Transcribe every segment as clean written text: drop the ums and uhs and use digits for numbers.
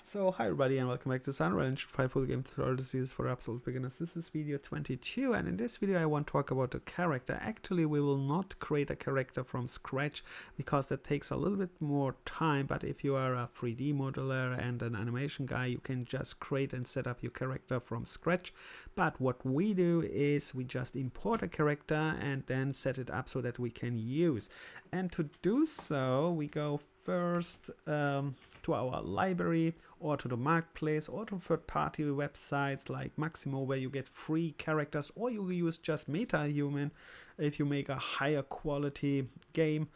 So hi everybody and welcome back to Unreal Engine 5 full game tutorial series for absolute beginners. This is video 22 and in this video I want to talk about a character. Actually we will not create a character from scratch because that takes a little bit more time, but if you are a 3D modeler and an animation guy you can just create and set up your character from scratch. But what we do is we just import a character and then set it up so that we can use. And to do so we go first to our library or to the marketplace or to third-party websites like Maximo where you get free characters, or you use just MetaHuman if you make a higher quality game.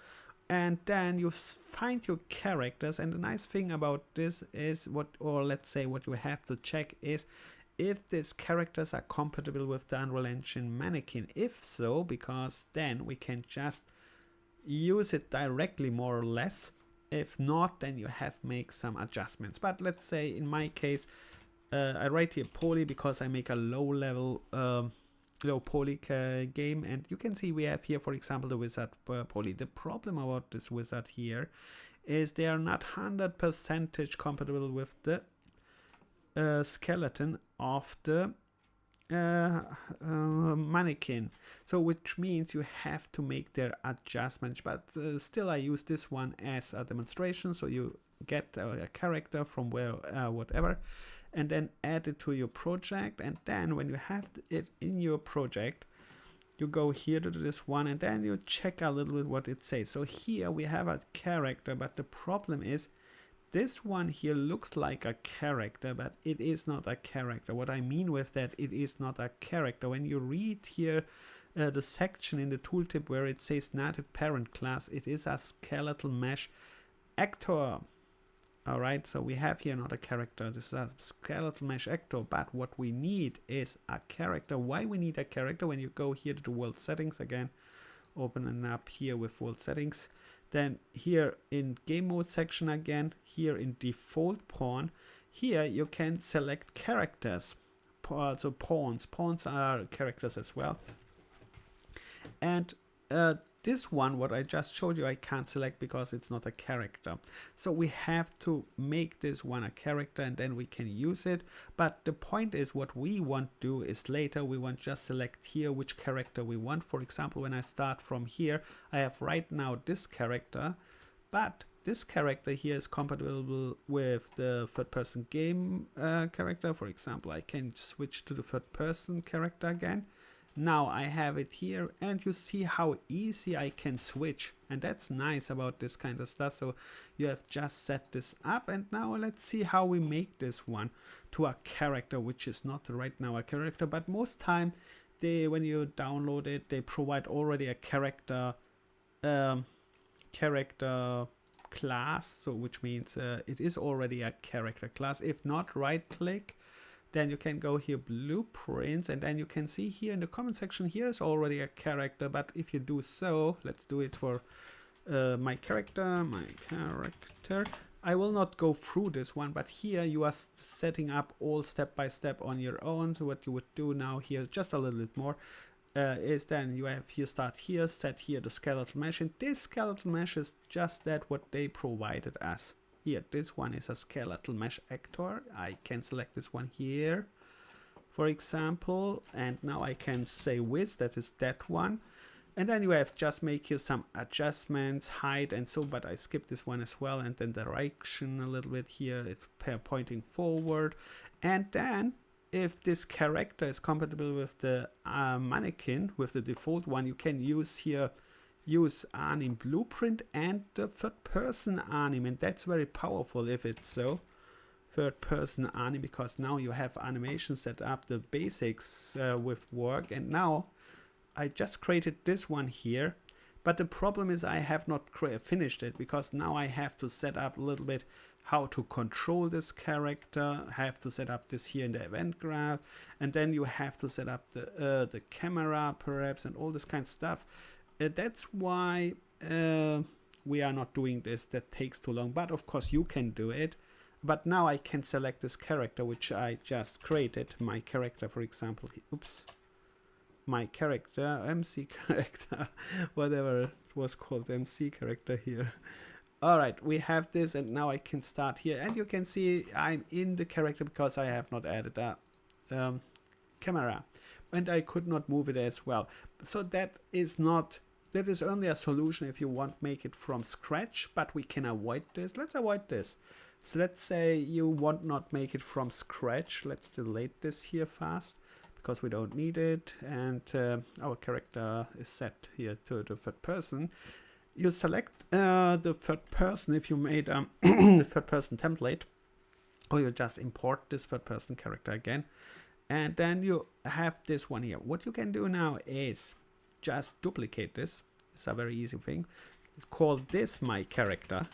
And then you find your characters, and the nice thing about this is what you have to check is if these characters are compatible with the Unreal Engine mannequin. If so, because then we can just use it directly more or less. If not, then you have to make some adjustments. But let's say in my case, I write here poly because I make a low poly game, and you can see we have here, for example, the wizard poly. The problem about this wizard here is they are not 100% compatible with the skeleton of the mannequin, so which means you have to make their adjustments. But still I use this one as a demonstration, so you get a character from where whatever, and then add it to your project. And then when you have it in your project, you go here to this one and then you check a little bit what it says. So here we have a character, but the problem is this one here looks like a character, but it is not a character. What I mean with that, it is not a character. When you read here the section in the tooltip where it says native parent class, it is a skeletal mesh actor. Alright, so we have here not a character. This is a skeletal mesh actor, but what we need is a character. Why we need a character? When you go here to the world settings again, opening up here with world settings, then here in game mode section again, here in default pawn, here you can select characters. So pawns are characters as well. And this one, what I just showed you, I can't select because it's not a character. So we have to make this one a character and then we can use it. But the point is, what we want to do is later we want just select here which character we want. For example, when I start from here, I have right now this character, but this character here is compatible with the third person game character. For example, I can switch to the third person character again. Now I have it here and you see how easy I can switch, and that's nice about this kind of stuff. So you have just set this up, and now let's see how we make this one to a character, which is not right now a character, but most time when you download it they provide already a character class, so which means it is already a character class. If not, right click, then you can go here blueprints, and then you can see here in the comment section here is already a character. But if you do so, let's do it for my character. I will not go through this one, but here you are setting up all step by step on your own. So what you would do now here, just a little bit more, is then you have here start here, set here the skeletal mesh, and this skeletal mesh is just that what they provided us. Here, this one is a skeletal mesh actor. I can select this one here, for example, and now I can say width, that is that one. And then you have just make here some adjustments, height and so, but I skip this one as well. And then direction a little bit here, it's pointing forward. And then if this character is compatible with the mannequin, with the default one, you can use here anim blueprint and the third person anim, and that's very powerful if it's so third person anim, because now you have animation set up, the basics with work. And now I just created this one here, but the problem is I have not finished it, because now I have to set up a little bit how to control this character. I have to set up this here in the event graph, and then you have to set up the camera perhaps and all this kind of stuff. That's why we are not doing this. That takes too long, but of course you can do it. But now I can select this character which I just created, my character, for example. Oops, my character, MC character, whatever it was called, MC character here. All right, we have this, and now I can start here, and you can see I'm in the character because I have not added a camera, and I could not move it as well. So that is only a solution if you want to make it from scratch, but we can avoid this. Let's avoid this. So let's say you want not make it from scratch. Let's delete this here fast because we don't need it, and our character is set here to the third person. You select the third person if you made the third person template, or you just import this third person character again, and then you have this one here. What you can do now is just duplicate this. It's a very easy thing. Call this my character,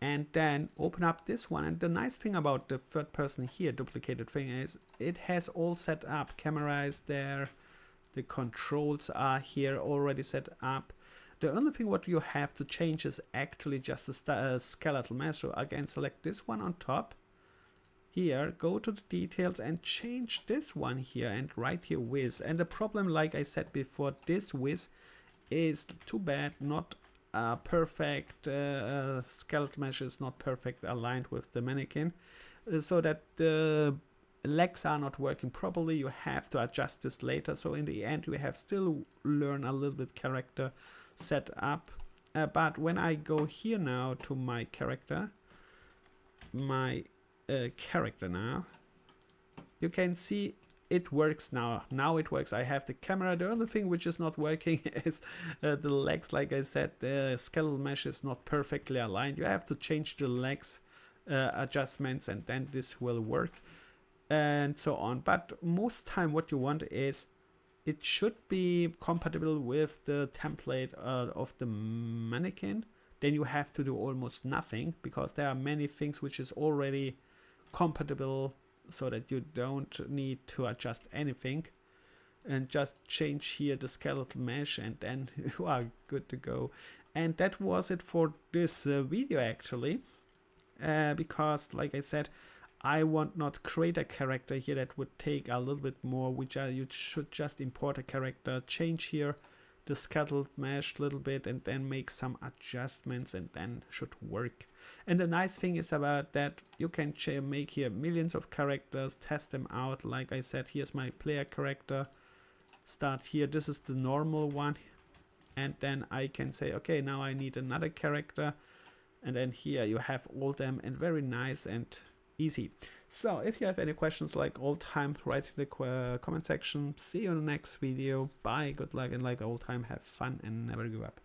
and then open up this one. And the nice thing about the third person here duplicated thing is it has all set up. Camera is there, the controls are here already set up. The only thing what you have to change is actually just the skeletal mesh. So again, select this one on top. Here, go to the details and change this one here and write here width. And the problem, like I said before, this width is too bad, not perfect. Skeletal mesh is not perfect aligned with the mannequin, so that the legs are not working properly. You have to adjust this later. So in the end, we have still learn a little bit character set up, but when I go here now to my character, now you can see it works now it works. I have the camera. The only thing which is not working is the legs. Like I said, the skeletal mesh is not perfectly aligned. You have to change the legs adjustments, and then this will work, and so on. But most time what you want is it should be compatible with the template of the mannequin. Then you have to do almost nothing, because there are many things which is already compatible, so that you don't need to adjust anything, and just change here the skeletal mesh, and then you are good to go. And that was it for this video actually, because like I said, I want not create a character here. That would take a little bit more, which you should just import a character, change here the skeletal mesh a little bit, and then make some adjustments, and then should work. And the nice thing is about that, you can make here millions of characters, test them out. Like I said, here's my player character, start here, this is the normal one, and then I can say, okay, now I need another character, and then here you have all them, and very nice and easy. So if you have any questions, like all time, write in the comment section. See you in the next video. Bye, good luck, and like all time, have fun and never give up.